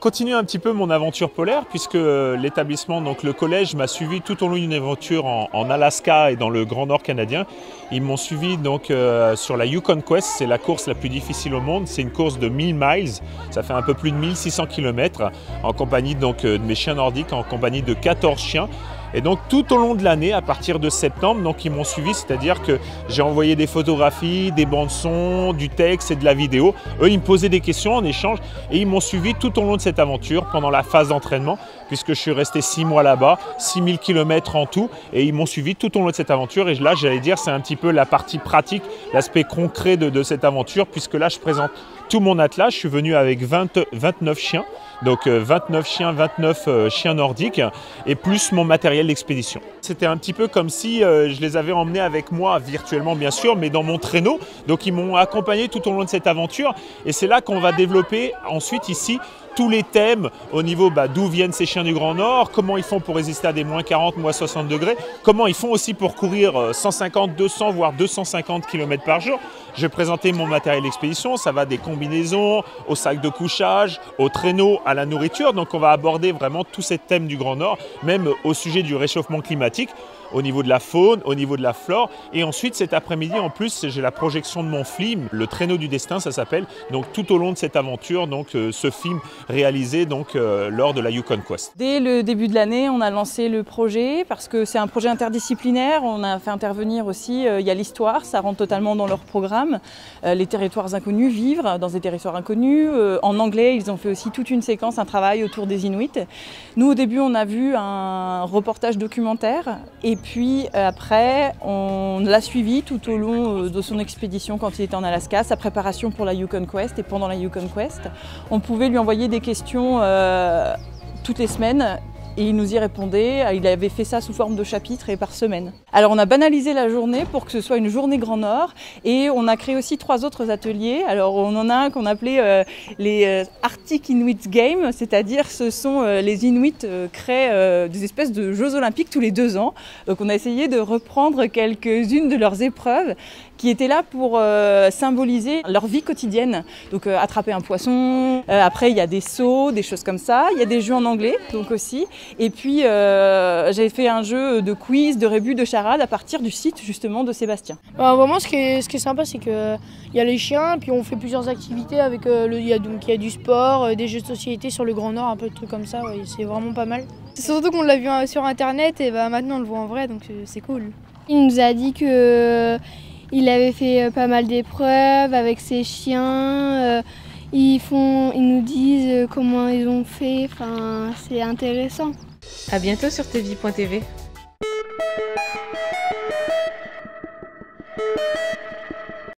continue un petit peu mon aventure polaire puisque l'établissement, donc le collège, m'a suivi tout au long d'une aventure en Alaska et dans le Grand Nord canadien. Ils m'ont suivi donc sur la Yukon Quest, c'est la course la plus difficile au monde. C'est une course de 1000 miles, ça fait un peu plus de 1600 km en compagnie donc, de mes chiens nordiques, en compagnie de 14 chiens. Et donc tout au long de l'année, à partir de septembre, donc, ils m'ont suivi, c'est-à-dire que j'ai envoyé des photographies, des bandes son, du texte et de la vidéo. Eux, ils me posaient des questions en échange et ils m'ont suivi tout au long de cette aventure pendant la phase d'entraînement, puisque je suis resté 6 mois là-bas, 6000 km en tout, et ils m'ont suivi tout au long de cette aventure. Et là, j'allais dire, c'est un petit peu la partie pratique, l'aspect concret de cette aventure, puisque là, je présente tout mon attelage. Je suis venu avec 29 chiens. Donc 29 chiens, 29 chiens nordiques et plus mon matériel d'expédition. C'était un petit peu comme si je les avais emmenés avec moi, virtuellement bien sûr, mais dans mon traîneau. Donc ils m'ont accompagné tout au long de cette aventure et c'est là qu'on va développer ensuite ici tous les thèmes au niveau d'où viennent ces chiens du Grand Nord, comment ils font pour résister à des moins 40, moins 60 degrés, comment ils font aussi pour courir 150, 200 voire 250 km par jour. Je vais présenter mon matériel d'expédition, ça va des combinaisons, au sac de couchage, au traîneau, à la nourriture. Donc on va aborder vraiment tous ces thèmes du Grand Nord, même au sujet du réchauffement climatique, au niveau de la faune, au niveau de la flore. Et ensuite cet après-midi, en plus, j'ai la projection de mon film, le traîneau du destin, ça s'appelle. Donc tout au long de cette aventure, donc ce film réalisé donc lors de la Yukon Quest. Dès le début de l'année, on a lancé le projet parce que c'est un projet interdisciplinaire. On a fait intervenir aussi, il y a l'histoire, ça rentre totalement dans leur programme. Les territoires inconnus, vivre dans des territoires inconnus. En anglais, ils ont fait aussi toute une séquence, un travail autour des Inuits. Nous, au début, on a vu un reportage documentaire et puis après, on l'a suivi tout au long de son expédition quand il était en Alaska, sa préparation pour la Yukon Quest et pendant la Yukon Quest. On pouvait lui envoyer des questions toutes les semaines et il nous y répondait. Il avait fait ça sous forme de chapitres et par semaine. Alors on a banalisé la journée pour que ce soit une journée Grand Nord et on a créé aussi 3 autres ateliers. Alors on en a un qu'on appelait les Arctic Inuit Games, c'est-à-dire ce sont les Inuits créent des espèces de Jeux Olympiques tous les 2 ans. Donc on a essayé de reprendre quelques-unes de leurs épreuves qui étaient là pour symboliser leur vie quotidienne. Donc attraper un poisson, après il y a des sauts, des choses comme ça. Il y a des jeux en anglais donc aussi. Et puis j'ai fait un jeu de quiz, de rébus, de charade à partir du site justement de Sébastien. Vraiment ce qui est sympa c'est qu'il y a les chiens, puis on fait plusieurs activités avec il y a du sport, des jeux de société sur le Grand Nord, un peu de trucs comme ça, ouais, c'est vraiment pas mal. C'est surtout qu'on l'a vu sur internet et maintenant on le voit en vrai donc c'est cool. Il nous a dit que il avait fait pas mal d'épreuves avec ses chiens, ils nous disent comment ils ont fait, enfin, c'est intéressant. À bientôt sur tvie.tv.